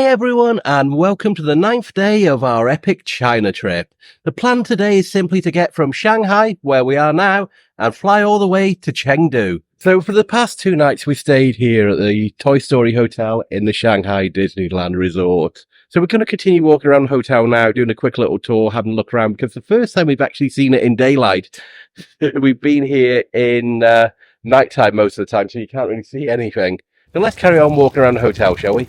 Hey everyone, and welcome to the 9th day of our epic China trip. The plan today is simply to get from Shanghai, where we are now, and fly all the way to Chengdu. So for the past 2 nights we stayed here at the Toy Story Hotel in the Shanghai Disneyland Resort. So we're going to continue walking around the hotel now, doing a quick little tour, having a look around, because the first time we've actually seen it in daylight. We've been here in nighttime most of the time, so you can't really see anything. So let's carry on walking around the hotel, shall we?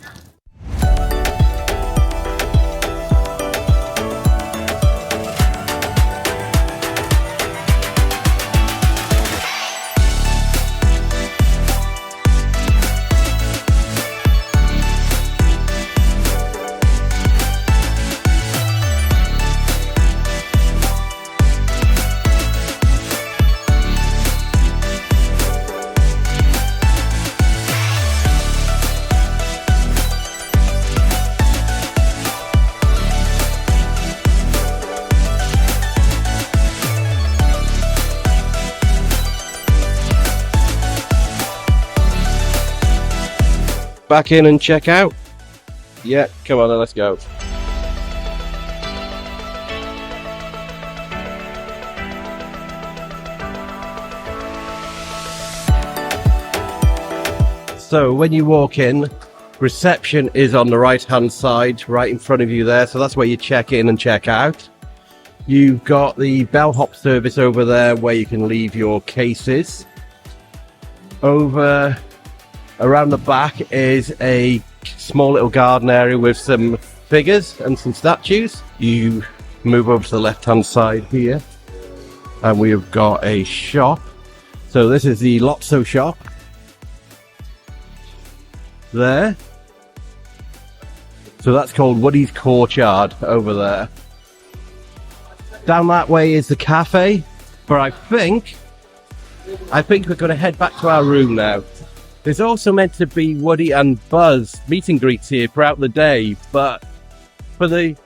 Back in and check out. Yeah, come on then, let's go. So when you walk in, reception is on the right hand side, right in front of you there. So that's where you check in and check out. You've got the bellhop service over there where you can leave your cases. Over around the back is a small little garden area with some figures and some statues. You move over to the left hand side here and we've got a shop. So this is the Lotso shop there. So that's called Woody's Courtyard over there. Down that way is the cafe, but I think we're going to head back to our room now. There's also meant to be Woody and Buzz meet and greets here throughout the day, but for the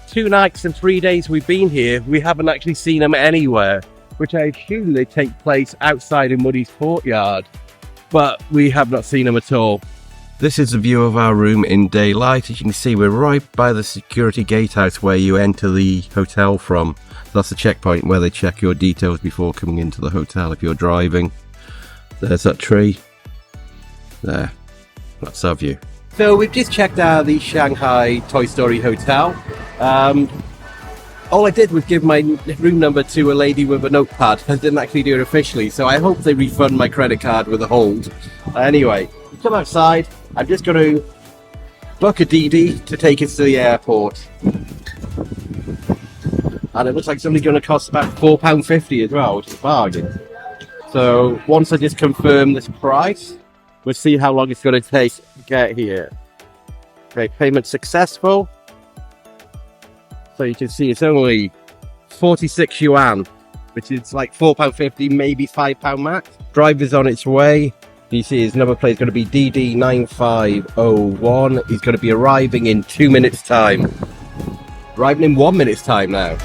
2 nights and 3 days we've been here, we haven't actually seen them anywhere, which I assume they take place outside in Woody's courtyard, but we have not seen them at all. This is the view of our room in daylight. As you can see, we're right by the security gatehouse where you enter the hotel from. That's the checkpoint where they check your details before coming into the hotel if you're driving. There's that tree. There, that's our view. So we've just checked out the Shanghai Toy Story Hotel. All I did was give my room number to a lady with a notepad. I didn't actually do it officially, so I hope they refund my credit card with a hold. Anyway, come outside. I'm just going to book a DD to take us to the airport. And it looks like it's only going to cost about £4.50 as well, which is a bargain. So once I just confirm this price, we'll see how long it's going to take to get here. Okay, payment successful. So you can see it's only 46 yuan, which is like £4.50, maybe £5 max. Driver's on its way. You see his number plate is going to be DD9501. He's going to be arriving in 2 minutes time. Arriving in 1 minute's time now.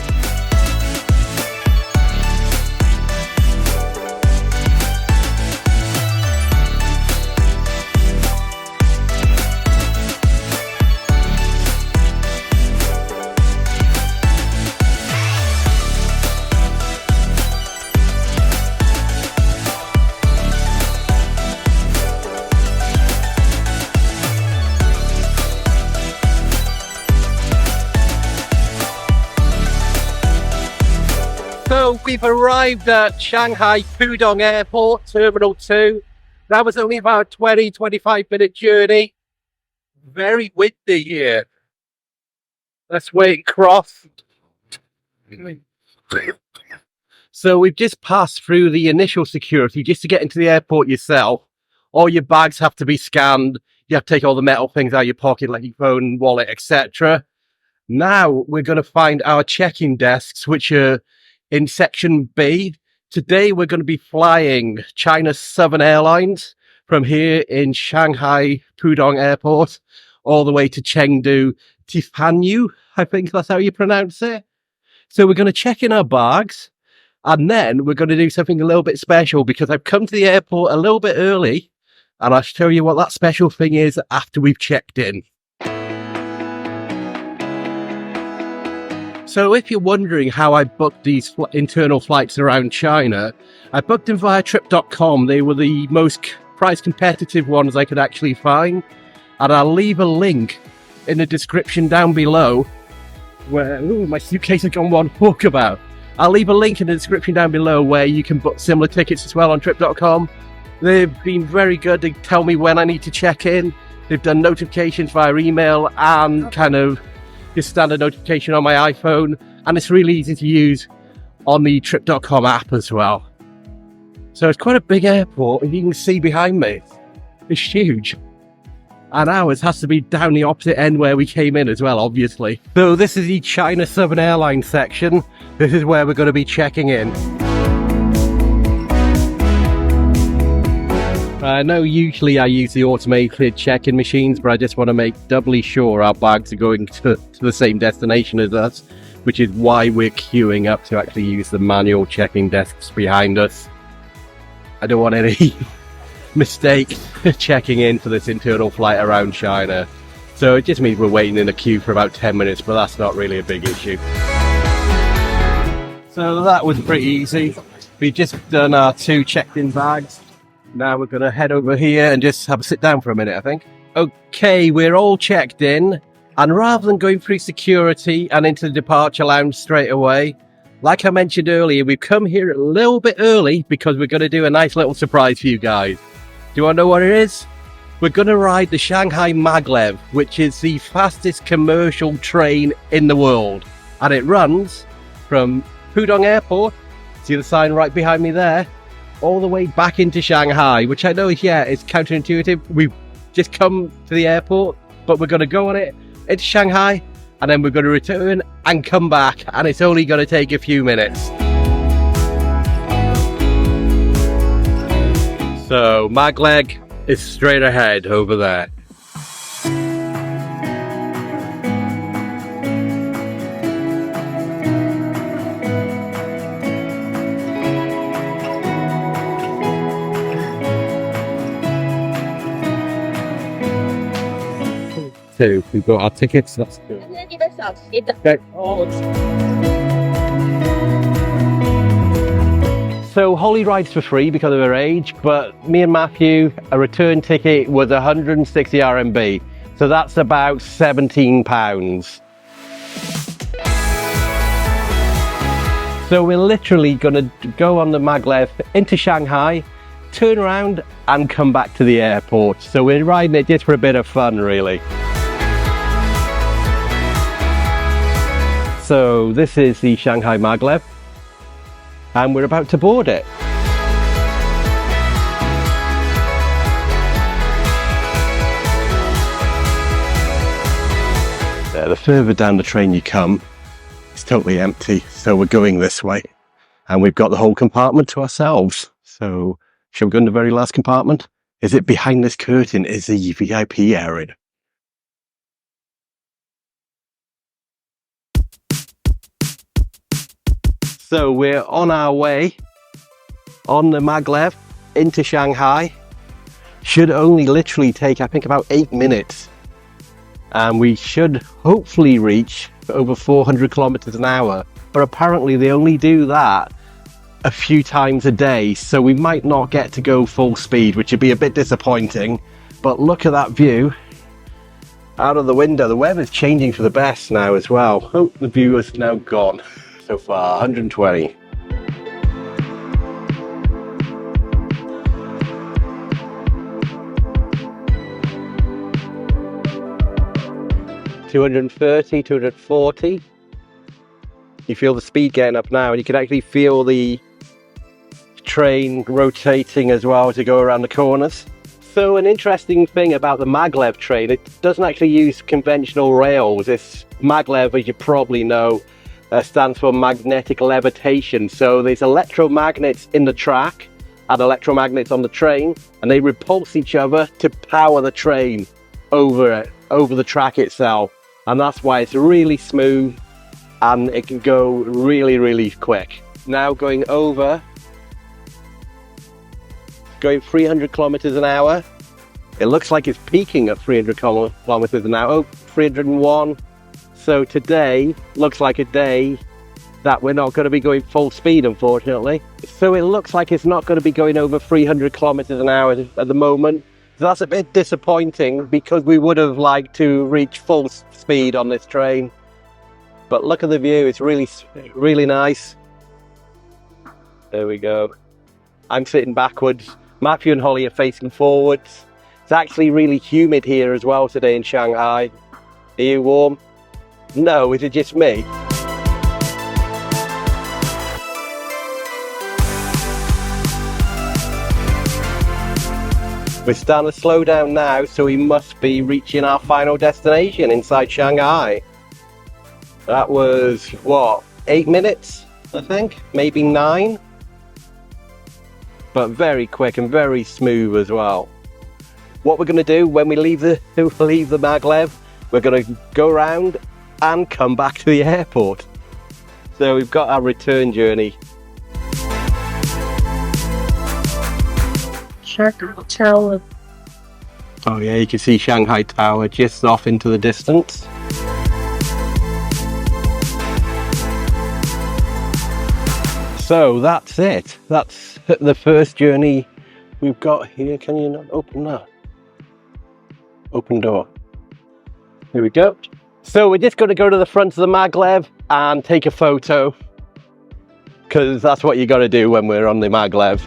So we've arrived at Shanghai Pudong Airport, Terminal 2. That was only about a 20-25 minute journey. Very windy here. Let's wait and cross. So we've just passed through the initial security just to get into the airport yourself. All your bags have to be scanned. You have to take all the metal things out of your pocket, like your phone, wallet, etc. Now we're going to find our check-in desks, which are in section B. Today we're going to be flying China Southern Airlines from here in Shanghai Pudong Airport all the way to Chengdu Tifanyu, I think that's how you pronounce it. So we're going to check in our bags and then we're going to do something a little bit special because I've come to the airport a little bit early and I'll show you what that special thing is after we've checked in. So if you're wondering how I booked these internal flights around China, I booked them via trip.com. They were the most price competitive ones I could actually find. And I'll leave a link in the description down below where, ooh, my suitcase has gone one walkabout. I'll leave a link in the description down below where you can book similar tickets as well on trip.com. They've been very good. They tell me when I need to check in. They've done notifications via email and kind of just standard notification on my iPhone. And it's really easy to use on the trip.com app as well. So it's quite a big airport, and you can see behind me. It's huge. And ours has to be down the opposite end where we came in as well, obviously. So this is the China Southern Airlines section. This is where we're going to be checking in. I know usually I use the automated check-in machines, but I just want to make doubly sure our bags are going to the same destination as us, which is why we're queuing up to actually use the manual check-in desks behind us. I don't want any mistake checking in for this internal flight around China. So it just means we're waiting in a queue for about 10 minutes, but that's not really a big issue. So that was pretty easy. We've just done our 2 checked-in bags. Now we're going to head over here and just have a sit down for a minute, I think. Okay, we're all checked in. And rather than going through security and into the departure lounge straight away, like I mentioned earlier, we've come here a little bit early because we're going to do a nice little surprise for you guys. Do you want to know what it is? We're going to ride the Shanghai Maglev, which is the fastest commercial train in the world. And it runs from Pudong Airport, see the sign right behind me there, all the way back into Shanghai, which I know, yeah, it's counterintuitive. We've just come to the airport, but we're going to go on it into Shanghai, and then we're going to return and come back, and it's only going to take a few minutes. So Maglev is straight ahead over there. So we've got our tickets, that's good. Okay. So Holly rides for free because of her age, but me and Matthew, a return ticket was 160 RMB. So that's about £17. So we're literally going to go on the Maglev into Shanghai, turn around and come back to the airport. So we're riding it just for a bit of fun, really. So this is the Shanghai Maglev, and we're about to board it. There, the further down the train you come, it's totally empty, so we're going this way. And we've got the whole compartment to ourselves. So, shall we go in the very last compartment? Is it behind this curtain is the VIP area? So we're on our way on the Maglev into Shanghai. Should only literally take, I think, about 8 minutes. And we should hopefully reach over 400 kilometers an hour. But apparently they only do that a few times a day. So we might not get to go full speed, which would be a bit disappointing. But look at that view out of the window. The weather's changing for the best now as well. Hope the view is now gone. So far, 120. $230, 240. You feel the speed getting up now, and you can actually feel the train rotating as well to go around the corners. So an interesting thing about the Maglev train, it doesn't actually use conventional rails. This Maglev, as you probably know, stands for magnetic levitation. So there's electromagnets in the track and electromagnets on the train, and they repulse each other to power the train over the track itself. And that's why it's really smooth and it can go really, really quick. Now going 300 kilometers an hour. It looks like it's peaking at 300 kilometers an hour. Oh, 301. So today looks like a day that we're not going to be going full speed, unfortunately. So it looks like it's not going to be going over 300 kilometers an hour at the moment. So that's a bit disappointing because we would have liked to reach full speed on this train. But look at the view, it's really nice. There we go. I'm sitting backwards. Matthew and Holly are facing forwards. It's actually really humid here as well today in Shanghai. Are you warm? No, is it just me? We're starting to slow down now, so we must be reaching our final destination inside Shanghai. That was, what, 8 minutes, I think? Maybe 9? But very quick and very smooth as well. What we're going to do when we leave the Maglev, we're going to go around and come back to the airport. So we've got our return journey. Shanghai Tower. Oh yeah, you can see Shanghai Tower just off into the distance. So that's it. That's the first journey we've got here. Can you not open that? Open door. Here we go. So we're just going to go to the front of the Maglev and take a photo, because that's what you got to do when we're on the Maglev.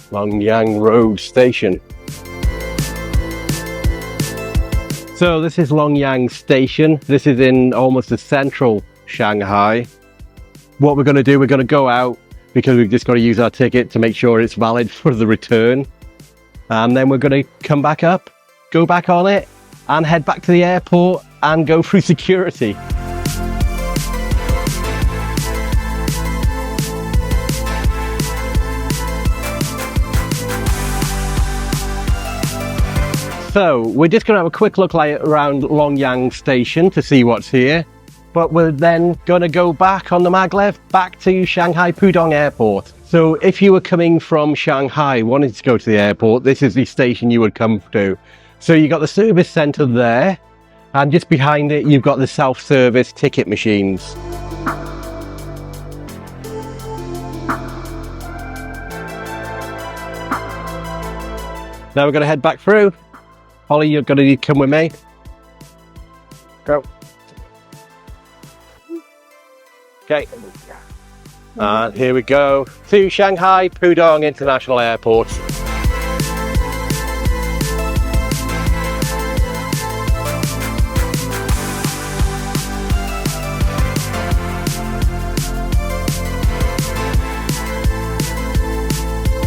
Longyang Road Station. So this is Longyang Station. This is in almost the central Shanghai. What we're going to do, we're going to go out because we've just got to use our ticket to make sure it's valid for the return. And then we're going to come back up, go back on it, and head back to the airport and go through security. So we're just going to have a quick look around Longyang Station to see what's here, but we're then going to go back on the Maglev back to Shanghai Pudong Airport. So if you were coming from Shanghai wanting to go to the airport, this is the station you would come to. So you got the service centre there, and just behind it you've got the self-service ticket machines. Now we're going to head back through. Holly, you're going to come with me. Go. Okay. And here we go to Shanghai Pudong International Airport.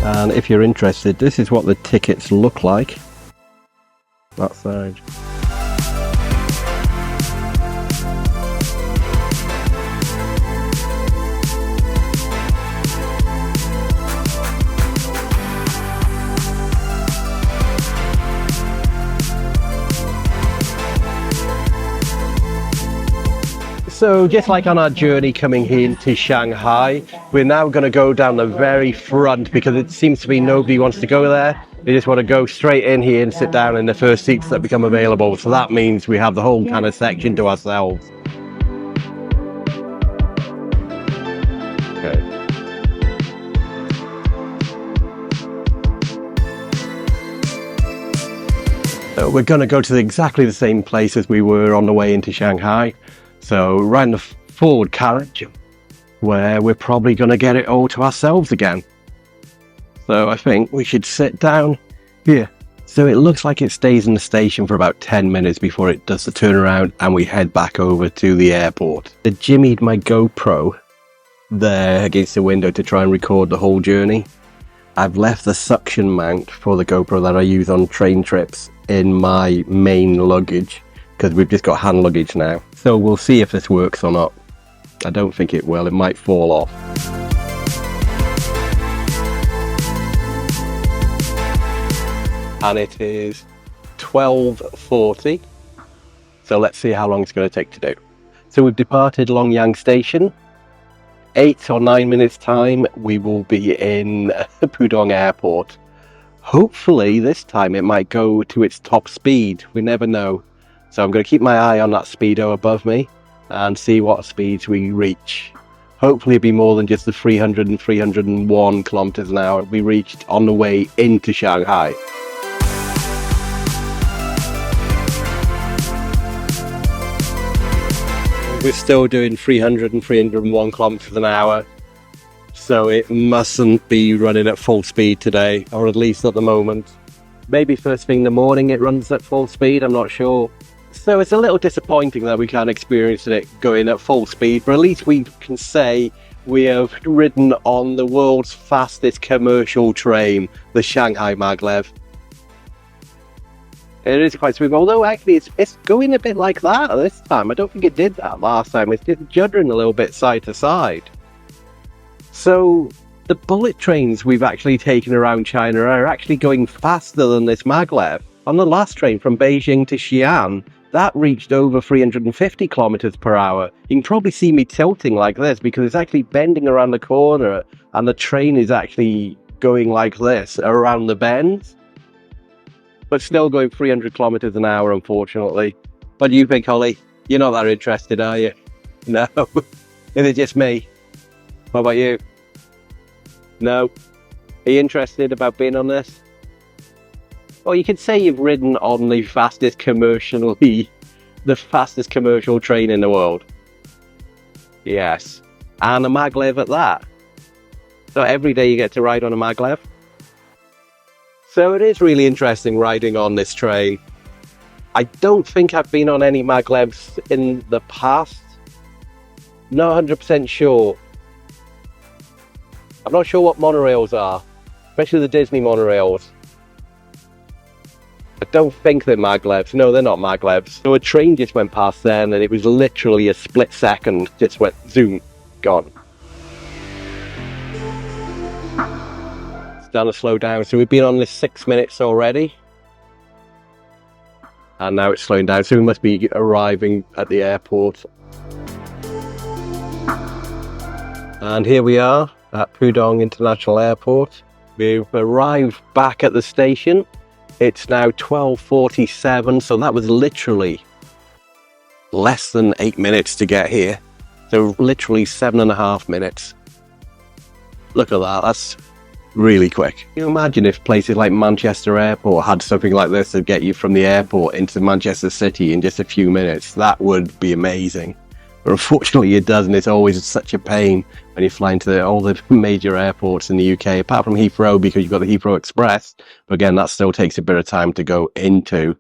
And if you're interested, this is what the tickets look like. That side. So just like on our journey coming here into Shanghai, we're now going to go down the very front because it seems to be nobody wants to go there. They just want to go straight in here and sit down in the first seats that become available. So that means we have the whole kind of section to ourselves. Okay. So we're going to go to exactly the same place as we were on the way into Shanghai. So right in the forward carriage, where we're probably going to get it all to ourselves again. So I think we should sit down here. So it looks like it stays in the station for about 10 minutes before it does the turnaround and we head back over to the airport. I jimmied my GoPro there against the window to try and record the whole journey. I've left the suction mount for the GoPro that I use on train trips in my main luggage because we've just got hand luggage now. So we'll see if this works or not. I don't think it will, it might fall off. And it is 12:40. So let's see how long it's going to take to do. So we've departed Longyang Station 8 or 9 minutes time, we will be in Pudong Airport. Hopefully this time it might go to its top speed. We never know. So I'm going to keep my eye on that speedo above me and see what speeds we reach. Hopefully it'll be more than just the 300 and 301 kilometers an hour we reached on the way into Shanghai. We're still doing 300 and 301 kilometers an hour, so it mustn't be running at full speed today, or at least at the moment. Maybe first thing in the morning it runs at full speed, I'm not sure. So it's a little disappointing that we can't experience it going at full speed, but at least we can say we have ridden on the world's fastest commercial train, the Shanghai Maglev. It is quite smooth, although actually it's going a bit like that this time. I don't think it did that last time. It's just juddering a little bit side to side. So the bullet trains we've actually taken around China are actually going faster than this Maglev. On the last train from Beijing to Xi'an, that reached over 350 kilometers per hour. You can probably see me tilting like this because it's actually bending around the corner and the train is actually going like this around the bends. But still going 300 kilometers an hour, unfortunately. What do you think, Holly? You're not that interested, are you? No. Is it just me? What about you? No. Are you interested about being on this? Well, you could say you've ridden on the fastest commercial train in the world. Yes. And a Maglev at that. So every day you get to ride on a Maglev. So it is really interesting riding on this train. I don't think I've been on any Maglevs in the past. Not 100% sure. I'm not sure what monorails are, especially the Disney monorails. I don't think they're Maglevs. No, they're not Maglevs. So a train just went past there and then it was literally a split second. Just went zoom, gone. Down to slow down. So we've been on this 6 minutes already. And now it's slowing down. So we must be arriving at the airport. And here we are at Pudong International Airport. We've arrived back at the station. It's now 12:47, so that was literally less than 8 minutes to get here. So literally 7.5 minutes. Look at that, that's really quick. Can you imagine if places like Manchester Airport had something like this to get you from the airport into Manchester City in just a few minutes? That would be amazing. But unfortunately it doesn't. It's always such a pain when you're flying to all the major airports in the UK, apart from Heathrow because you've got the Heathrow Express. But again, that still takes a bit of time to go into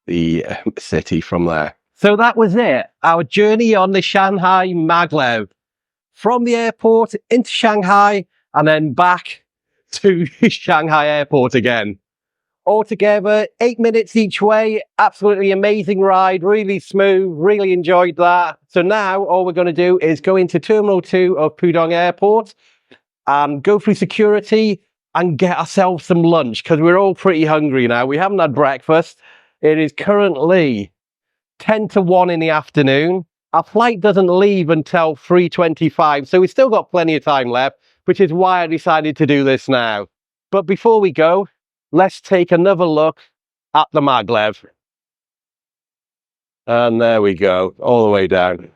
the city from there. So that was it. Our journey on the Shanghai Maglev. From the airport into Shanghai and then back to Shanghai Airport again. Altogether, 8 minutes each way. Absolutely amazing ride, really smooth, really enjoyed that. So now all we're going to do is go into Terminal 2 of Pudong Airport and go through security and get ourselves some lunch because we're all pretty hungry now. We haven't had breakfast. It is currently 10 to 1 in the afternoon. Our flight doesn't leave until 3:25, so we've still got plenty of time left, which is why I decided to do this now. But before we go, let's take another look at the Maglev. And there we go, all the way down.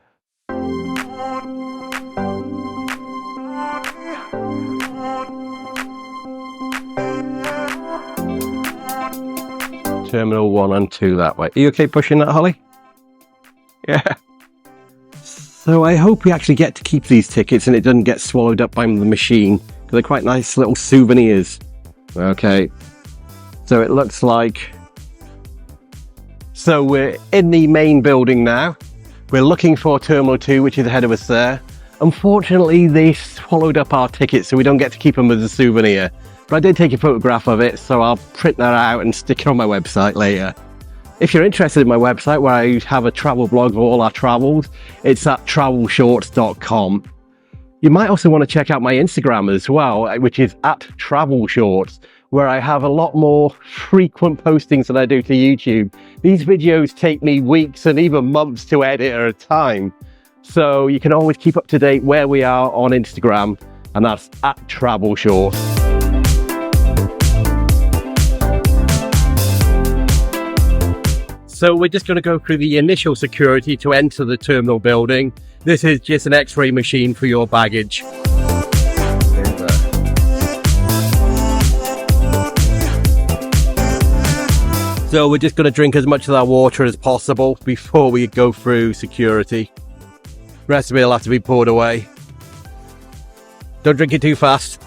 Terminal 1 and 2 that way. Are you okay pushing that, Holly? Yeah. So I hope we actually get to keep these tickets and it doesn't get swallowed up by the machine, because they're quite nice little souvenirs. Okay. So it looks like... So we're in the main building now. We're looking for Terminal 2, which is ahead of us there. Unfortunately, they swallowed up our tickets, so we don't get to keep them as a souvenir. But I did take a photograph of it, so I'll print that out and stick it on my website later. If you're interested in my website, where I have a travel blog of all our travels, it's at travelshorts.com. You might also want to check out my Instagram as well, which is at travelshorts, where I have a lot more frequent postings than I do to YouTube. These videos take me weeks and even months to edit at a time. So you can always keep up to date where we are on Instagram, and that's at Travel Short. So we're just going to go through the initial security to enter the terminal building. This is just an X-ray machine for your baggage. So we're just going to drink as much of that water as possible before we go through security. The rest of it will have to be poured away. Don't drink it too fast.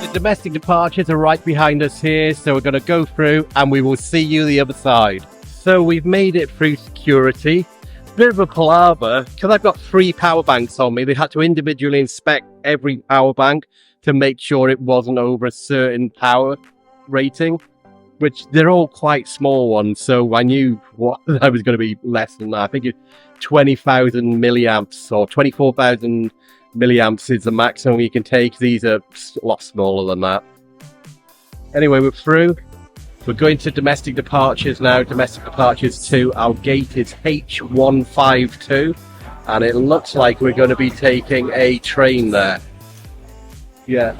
The domestic departures are right behind us here, so we're going to go through and we will see you the other side. So we've made it through security. Bit of a palaver, because I've got 3 power banks on me. They had to individually inspect every power bank to make sure it wasn't over a certain power rating, which they're all quite small ones, so I knew what I was going to be less than that. I think 20,000 milliamps or 24,000 milliamps is the maximum you can take. These are a lot smaller than that. Anyway, we're through. We're going to domestic departures now. Domestic departures to our gate is H152, and it looks like we're going to be taking a train there. Yeah.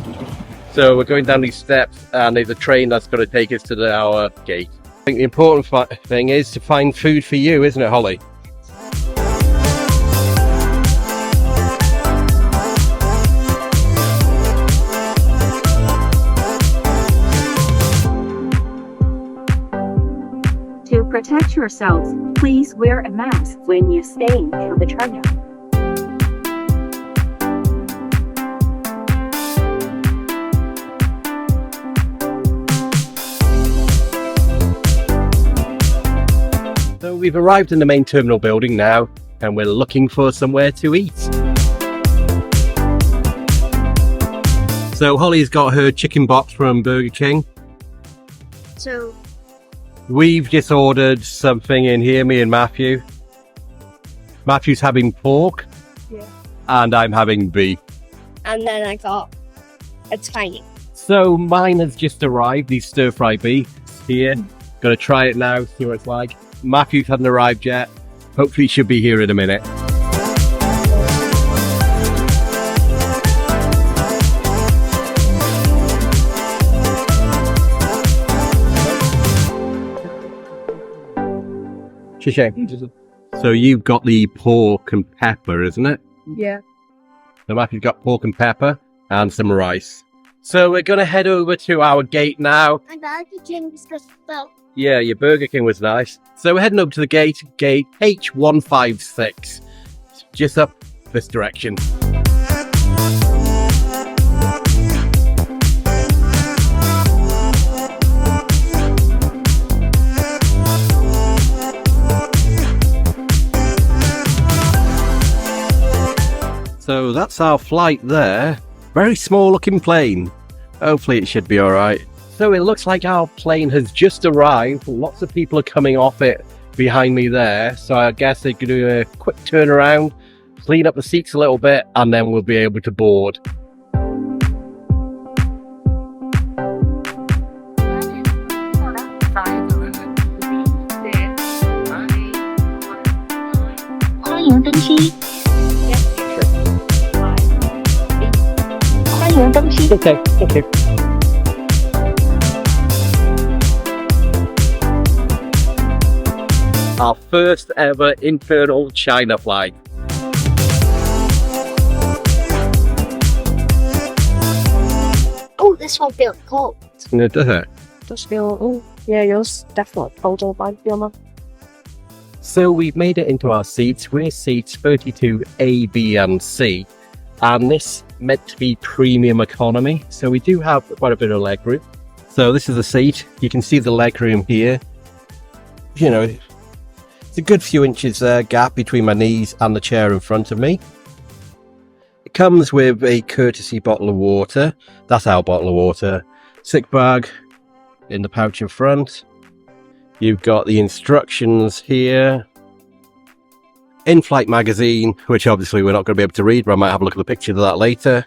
So we're going down these steps, and there's a train that's going to take us to our gate. I think the important thing is to find food for you, isn't it, Holly? To protect yourselves, please wear a mask when you stay in the terminal. So we've arrived in the main terminal building now, and we're looking for somewhere to eat. So Holly's got her chicken box from Burger King. So We've just ordered something in here, me and Matthew. Matthew's having pork. Yeah. And I'm having beef. and then I got a tiny. So mine has just arrived, these stir-fry beef here. Gonna try it now, see what it's like. Matthew's hasn't arrived yet. Hopefully he should be here in a minute. So you've got the pork and pepper, isn't it? Yeah. So Matthew's got pork and pepper and some rice. So we're going to head over to our gate now. And Burger King was just well. Yeah, your Burger King was nice. So we're heading up to the gate H156. Just up this direction. So that's our flight there. Very small looking plane. Hopefully it should be alright. So it looks like our plane has just arrived. Lots of people are coming off it behind me there. So I guess they're going to do a quick turnaround, clean up the seats a little bit, and then we'll be able to board. Okay, okay. Our first ever internal China flight. Oh, this one feels cold. Yeah, does it? Does feel, oh, yeah, yours definitely colder by feeling. So we've made it into our seats. We're seats 32A, B and C. And this meant to be premium economy. So we do have quite a bit of leg room. So this is the seat. You can see the leg room here. You know, it's a good few inches gap between my knees and the chair in front of me. It comes with a courtesy bottle of water. That's our bottle of water. Sick bag in the pouch in front. You've got the instructions here. In-flight magazine, which obviously we're not going to be able to read, but I might have a look at the picture of that later.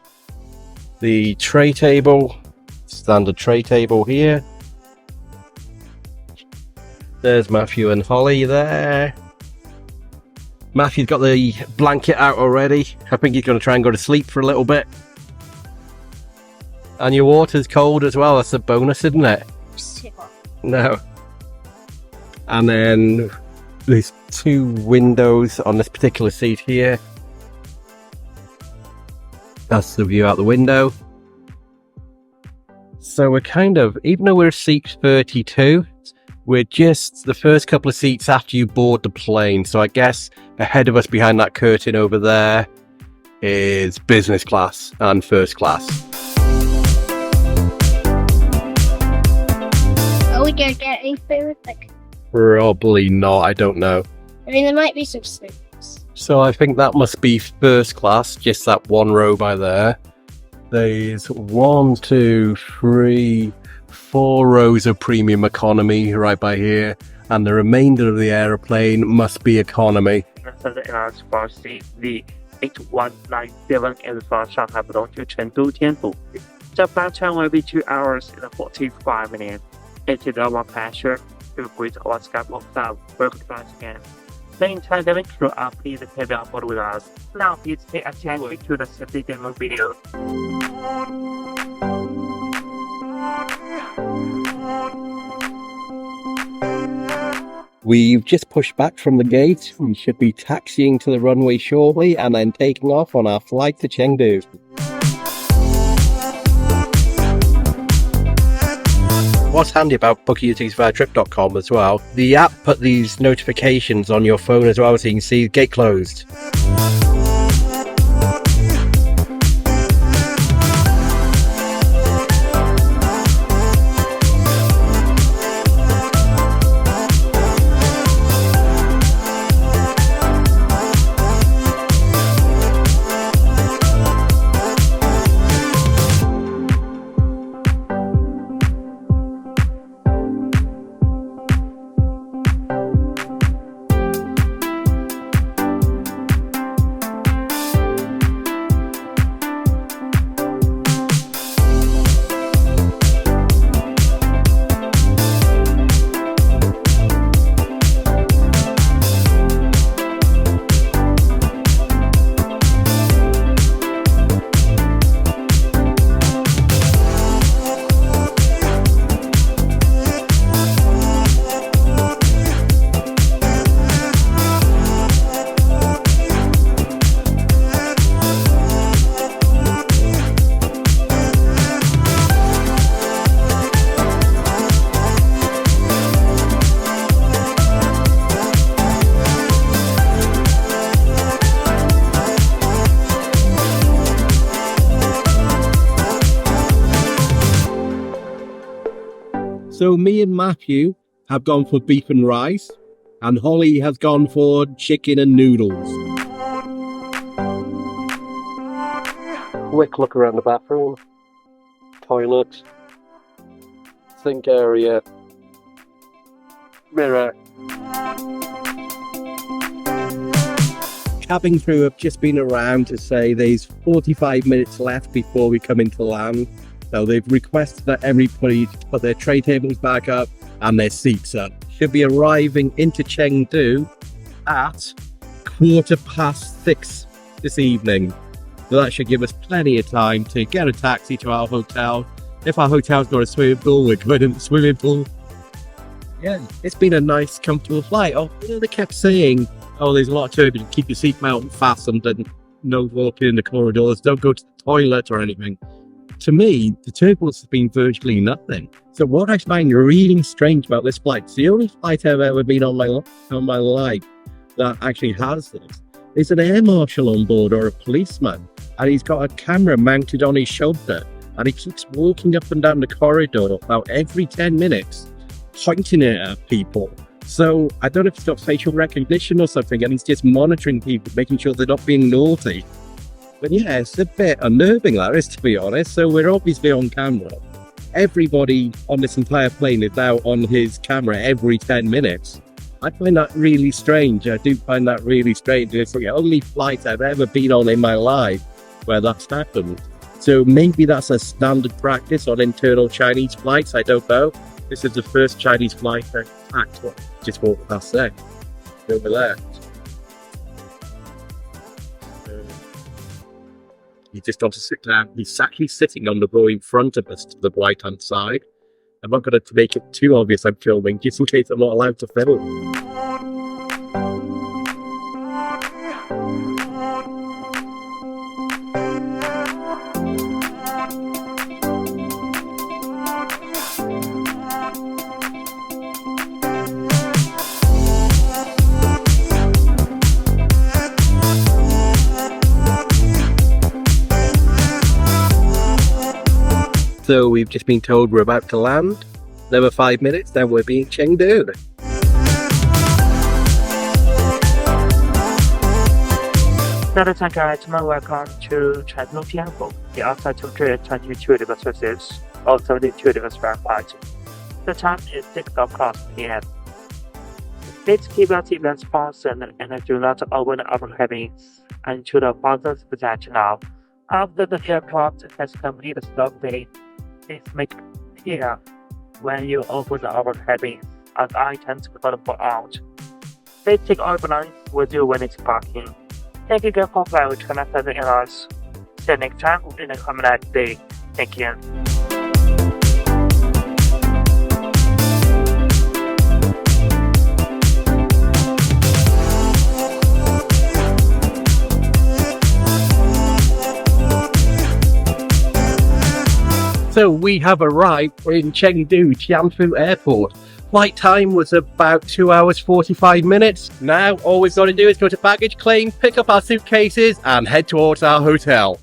The tray table, standard tray table here. There's Matthew and Holly there. Matthew's got the blanket out already. I think he's going to try and go to sleep for a little bit. And your water's cold as well. That's a bonus, isn't it? No. And then there's 2 windows on this particular seat here. That's the view out the window. So we're kind of, even though we're seat 32, we're just the first couple of seats after you board the plane. So I guess ahead of us behind that curtain over there is business class and first class. Are we gonna get any food? Like, Probably not, I don't know. I mean, there might be some snacks. So I think that must be first class, just that one row by there. There's 1, 2, 3, 4 rows of premium economy right by here, and the remainder of the aeroplane must be economy. China Southern Airlines Flight CZ5777 is from Shanghai Pudong to Chengdu Tianfu. The flight time will be 2 hours and 45 minutes. It is our pleasure to greet our Skype staff. Welcome to us again. The entire cabin crew are pleased to be on board with us. Now please pay attention to the safety demo video. We've just pushed back from the gate. We should be taxiing to the runway shortly and then taking off on our flight to Chengdu. What's handy about booking your tickets via trip.com as well, the app put these notifications on your phone as well, so you can see gate closed. So me and Matthew have gone for beef and rice, and Holly has gone for chicken and noodles. Quick look around the bathroom, toilet, sink area, mirror. Cabin crew have just been around to say there's 45 minutes left before we come into land. So they've requested that everybody put their tray tables back up and their seats up. Should be arriving into Chengdu at 6:15 this evening. So that should give us plenty of time to get a taxi to our hotel. If our hotel's got a swimming pool, we're going in the swimming pool. Yeah, it's been a nice, comfortable flight. Oh, you know, they kept saying, oh, there's a lot of turbulence, keep your seatbelt fastened and no walking in the corridors, don't go to the toilet or anything. To me, the turbulence has been virtually nothing. So what I find really strange about this flight, it's the only flight I've ever been on my life that actually has this. There's an air marshal on board or a policeman, and he's got a camera mounted on his shoulder, and he keeps walking up and down the corridor about every 10 minutes, pointing it at people. So I don't know if it's got facial recognition or something, and he's just monitoring people, making sure they're not being naughty. But yeah, it's a bit unnerving, that is, to be honest. So we're obviously on camera. Everybody on this entire plane is now on his camera every 10 minutes. I find that really strange. I do find that really strange. It's the only flight I've ever been on in my life where that's happened. So maybe that's a standard practice on internal Chinese flights. I don't know. This is the first Chinese flight I just walked past there. Over there. You just want to sit down. He's actually sitting on the row in front of us to the right hand side. I'm not going to make it too obvious I'm filming, just in case I'm not allowed to film. So we've just been told we're about to land. Another 5 minutes, then we'll be in Chengdu. Ladies and gentlemen, welcome to China Airport. The outside temperature 22 degrees Celsius or 72 degrees Fahrenheit. The time is 6 o'clock p.m. Please keep your seatbelts fastened and do not open the upper cabins until the passengers present now. After the aircraft has completed stopping, please make clear when you open the upper cabin as items will fall out. Please take all belongings with you when it's parking. Thank you again for flying with China Southern Airlines. See you next time in the coming day. Thank you. So we have arrived in Chengdu, Shanghai Airport. Flight time was about 2 hours 45 minutes. Now all we've got to do is go to baggage claim, pick up our suitcases and head towards our hotel.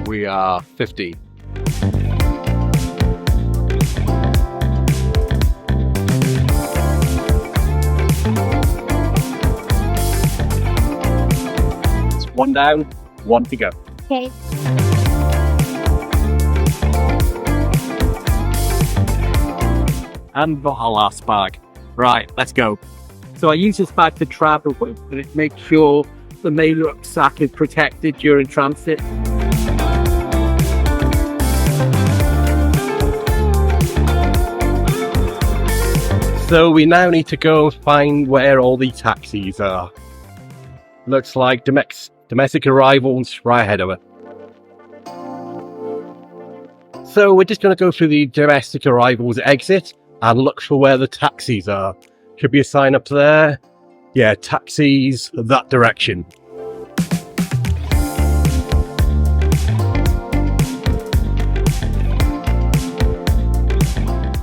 We are 50. It's one down, one to go. Okay. And the last bag. Right, let's go. So I use this bag to travel with, and it makes sure the main rucksack is protected during transit. So we now need to go find where all the taxis are. Looks like domestic arrivals right ahead of it. So we're just going to go through the domestic arrivals exit and look for where the taxis are. Should be a sign up there. Yeah, taxis that direction.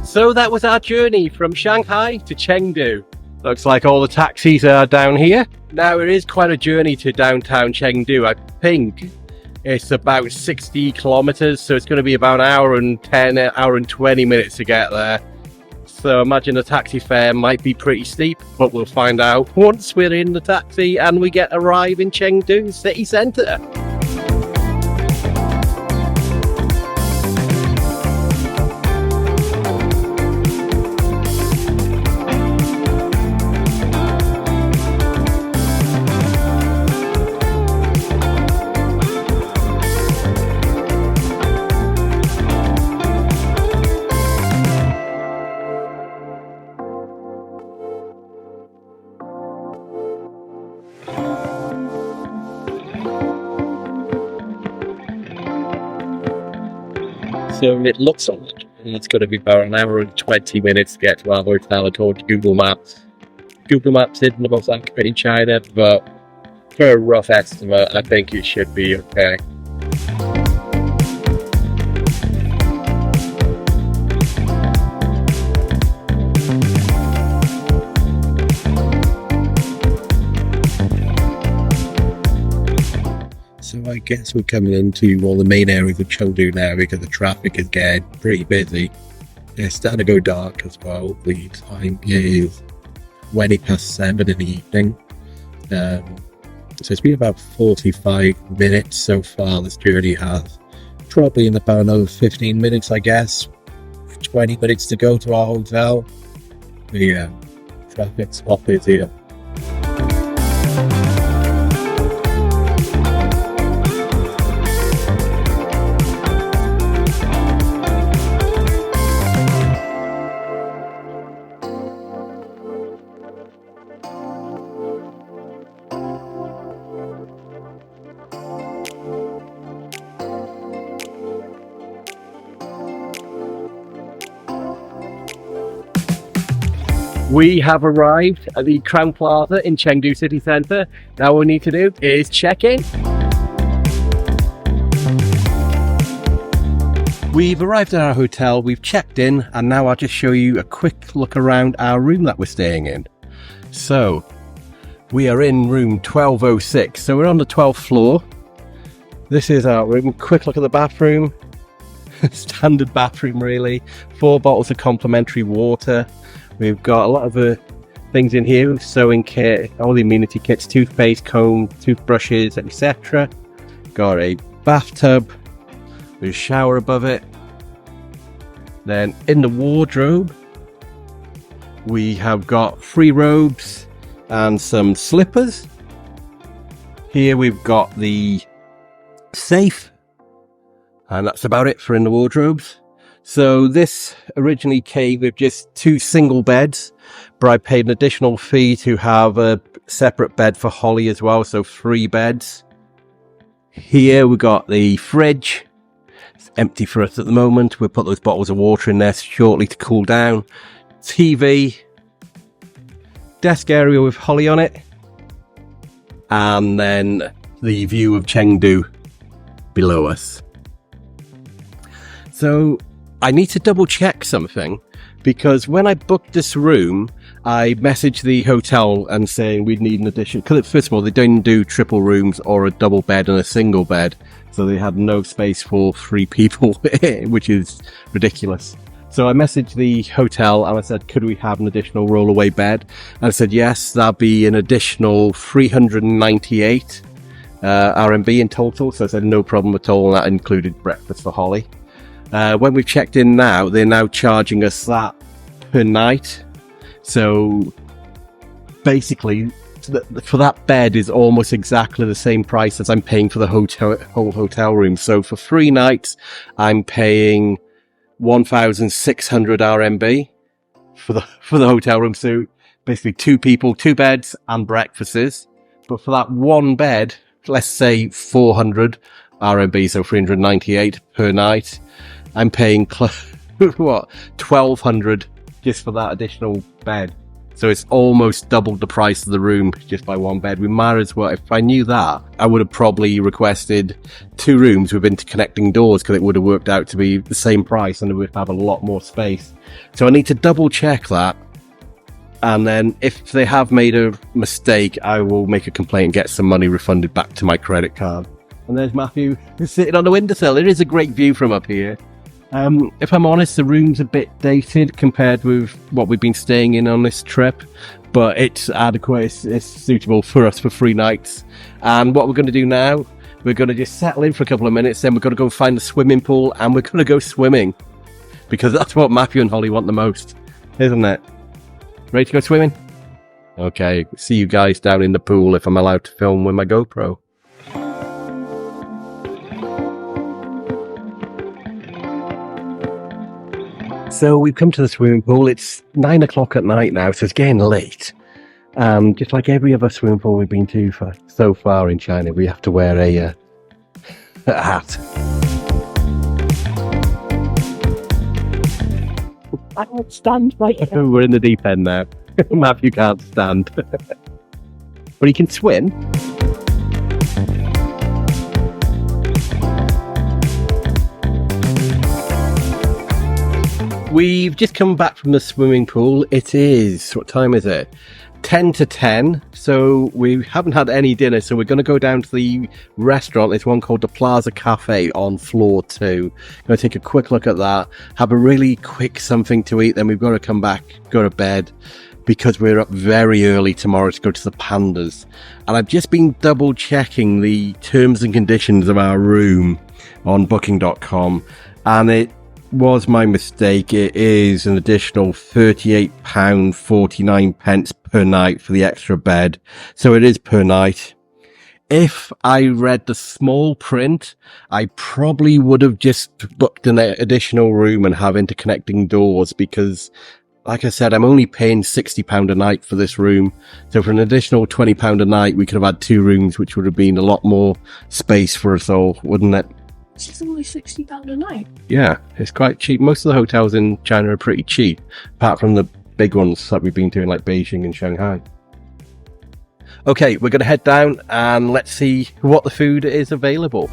So that was our journey from Shanghai to Chengdu. Looks like all the taxis are down here. Now it is quite a journey to downtown Chengdu. I think it's about 60 kilometers, so it's going to be about an hour and 10, hour and 20 minutes to get there. So imagine the taxi fare might be pretty steep, but we'll find out once we're in the taxi and we arrive in Chengdu city centre. So it looks like it's going to be about an hour and 20 minutes to get to our hotel according to Google Maps. Google Maps isn't the most accurate in China, but for a rough estimate, I think it should be okay. So I guess we're coming into all the main areas of Chengdu now because the traffic is getting pretty busy. It's starting to go dark as well. The time is 7:20 in the evening. So it's been about 45 minutes so far this journey has. Probably in about another 15 minutes, I guess. 20 minutes to go to our hotel. Yeah, traffic's hot here. We have arrived at the Crowne Plaza in Chengdu city centre. Now all we need to do is check in. We've arrived at our hotel, we've checked in, and now I'll just show you a quick look around our room that we're staying in. So, we are in room 1206, so we're on the 12th floor. This is our room. Quick look at the bathroom. Standard bathroom really. 4 bottles of complimentary water. We've got a lot of things in here, sewing kit, all the amenity kits, toothpaste, comb, toothbrushes, etc. Got a bathtub with a shower above it. Then in the wardrobe, we have got 3 robes and some slippers. Here we've got the safe, and that's about it for in the wardrobes. So this originally came with just 2 single beds, but I paid an additional fee to have a separate bed for Holly as well, so 3 beds. Here we got the fridge. It's empty for us at the moment. We'll put those bottles of water in there shortly to cool down. TV. Desk area with Holly on it. And then the view of Chengdu below us. So I need to double check something, because when I booked this room, I messaged the hotel and saying we'd need an addition. Because first of all, they don't do triple rooms or a double bed and a single bed, so they had no space for 3 people, which is ridiculous. So I messaged the hotel and I said, could we have an additional rollaway bed? And I said, yes, that'll be an additional 398 RMB in total. So I said, no problem at all, and that included breakfast for Holly. When we've checked in now, they're now charging us that per night. So basically, for that bed is almost exactly the same price as I'm paying for the whole hotel room. So for 3 nights, I'm paying 1,600 RMB for the hotel room. So basically 2 people, 2 beds and breakfasts. But for that 1 bed, let's say 400 RMB, so 398 per night. I'm paying what, 1,200 just for that additional bed. So it's almost doubled the price of the room just by 1 bed. We might as well, if I knew that, I would have probably requested 2 rooms with interconnecting doors, because it would have worked out to be the same price and it would have a lot more space. So I need to double check that. And then if they have made a mistake, I will make a complaint and get some money refunded back to my credit card. And there's Matthew sitting on the windowsill. It is a great view from up here. If I'm honest, the room's a bit dated compared with what we've been staying in on this trip, but it's adequate. It's suitable for us for 3 nights. And what we're going to do now, we're going to just settle in for a couple of minutes, then we're going to go find the swimming pool and we're going to go swimming, because that's what Matthew and Holly want the most, isn't it? Ready to go swimming? Okay, see you guys down in the pool if I'm allowed to film with my GoPro. So we've come to the swimming pool. It's 9 o'clock at night now, so it's getting late. Just like every other swimming pool we've been to for so far in China, we have to wear a hat. I won't stand right here. We're in the deep end now. Matthew can't stand. But he can swim. We've just come back from the swimming pool. It is, what time is it? 10 to 10. So we haven't had any dinner. So we're going to go down to the restaurant. There's one called the Plaza Cafe on floor 2. Going to take a quick look at that. Have a really quick something to eat. Then we've got to come back, go to bed. because we're up very early tomorrow to go to the Pandas. And I've just been double checking the terms and conditions of our room on booking.com, and it was my mistake. It is an additional £38.49 per night for the extra bed, so it is per night. If I read the small print, I probably would have just booked an additional room and have interconnecting doors, because like I said, I'm only paying £60 a night for this room. So for an additional £20 a night, we could have had 2 rooms, which would have been a lot more space for us all, wouldn't it? It's only £60 a night. Yeah, it's quite cheap. Most of the hotels in China are pretty cheap, apart from the big ones that we've been doing, like Beijing and Shanghai. Okay, we're going to head down and let's see what the food is available.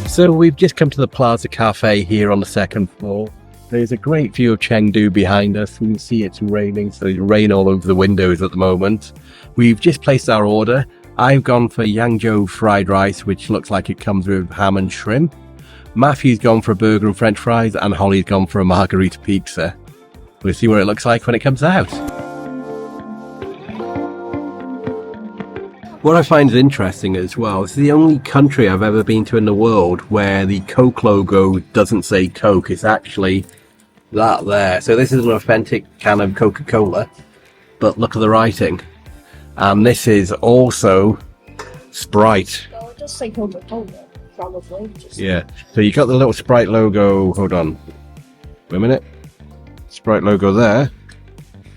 So we've just come to the Plaza Cafe here on the 2nd floor. There's a great view of Chengdu behind us. We can see it's raining, so there's rain all over the windows at the moment. We've just placed our order. I've gone for Yangzhou fried rice, which looks like it comes with ham and shrimp. Matthew's gone for a burger and french fries, and Holly's gone for a margarita pizza. We'll see what it looks like when it comes out. What I find interesting as well, it's the only country I've ever been to in the world where the Coke logo doesn't say Coke. It's actually that there. So this is an authentic can of Coca-Cola, but look at the writing. And this is also Sprite. Well, it does say Coca-Cola, probably. Yeah, so you got the little Sprite logo, hold on, wait a minute, Sprite logo there,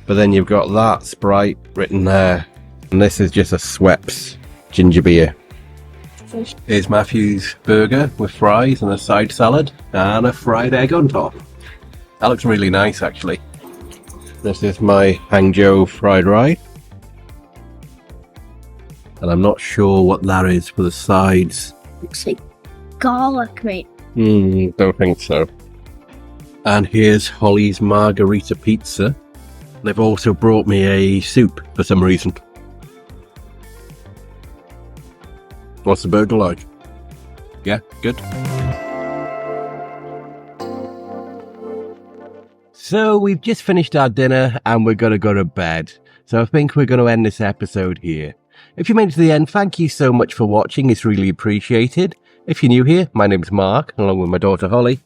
but then you've got that Sprite written there, and this is just a Schweppes ginger beer. Here's Matthew's burger with fries and a side salad and a fried egg on top. That looks really nice, actually. This is my Hangzhou fried rice, and I'm not sure what that is for the sides. Looks like garlic, mate. Don't think so. And here's Holly's margarita pizza. They've also brought me a soup for some reason. What's the burger like? Yeah, good. So we've just finished our dinner and we're going to go to bed. So I think we're going to end this episode here. If you made it to the end, thank you so much for watching. It's really appreciated. If you're new here, my name's Mark, along with my daughter Holly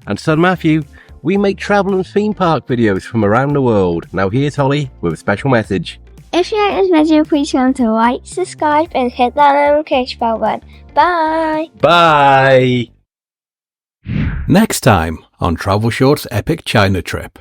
and son Matthew. We make travel and theme park videos from around the world. Now here's Holly with a special message. If you like this video, please remember to like, subscribe, and hit that notification bell button. Bye! Bye! Next time on Travel Short's epic China trip.